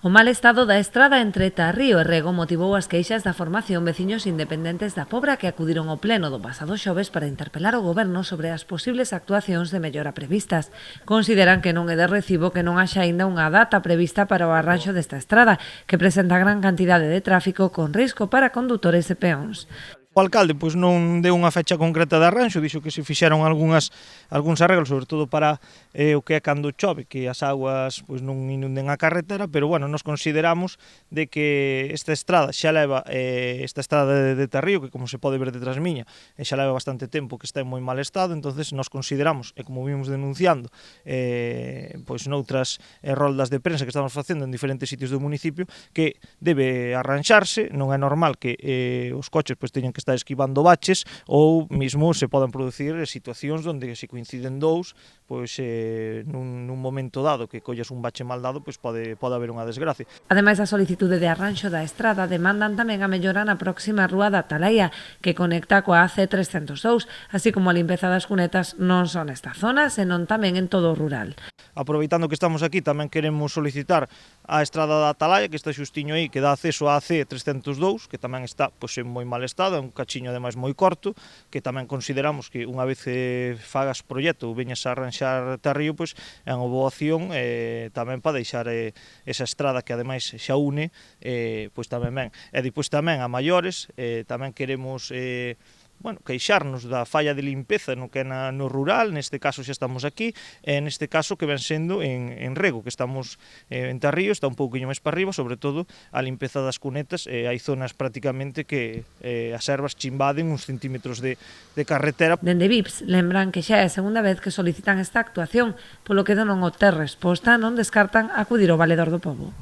O mal estado da estrada entre Tarrío e Rego motivou as queixas da formación Veciños Independentes da Pobra que acudiron ao pleno do pasado xoves para interpelar o goberno sobre as posibles actuacións de mellora previstas. Consideran que non é de recibo que non haxa aínda unha data prevista para o arranxo desta estrada, que presenta gran cantidade de tráfico con risco para condutores e peóns. O alcalde pois non deu unha fecha concreta de arranxo, dixo que se fixeron algúns arreglos, sobre todo para o que é cando chove, que as augas pois non inunden a carretera, pero bueno, nos consideramos de que esta estrada xa leva esta estrada de Tarrío, que como se pode ver detrás miña, xa leva bastante tempo que está en moi mal estado, entonces nos consideramos, e como vimos denunciando pois noutras roldas de prensa que estamos facendo en diferentes sitios do municipio, que debe arranxarse, non é normal que os coches pois teñan que estar esquivando baches ou mesmo se poden producir situacións onde se coinciden dous, pois nun momento dado que collas un bache mal dado, pois pode haber unha desgracia. Ademais da solicitude de arranxo da estrada, demandan tamén a mellora na próxima rúa da Atalaia, que conecta coa AC302, así como a limpeza das cunetas non só nesta zona, senón tamén en todo o rural. Aproveitando que estamos aquí, tamén queremos solicitar a estrada da Atalaia, que está xustiño aí, que dá acceso á AC302, que tamén está pois, en moi mal estado, é un cachiño ademais moi corto, que tamén consideramos que unha vez fagas proxecto ou veñas a arranxar Tarrío, pois é unha boa opción tamén para deixar esa estrada que ademais xa une, pois tamén ben. E depois tamén a maiores, tamén queremos queixarnos da falla de limpeza no que é no rural, neste caso xa estamos aquí, e neste caso que ven sendo en Rego, que estamos en Tarrío, está un pouquinho máis para arriba, sobre todo a limpeza das cunetas, hai zonas prácticamente que as ervas chimbaden uns centímetros de carretera. Dende VIPS lembran que xa é a segunda vez que solicitan esta actuación, polo que non obter resposta non descartan acudir ao Valedor do Pobo.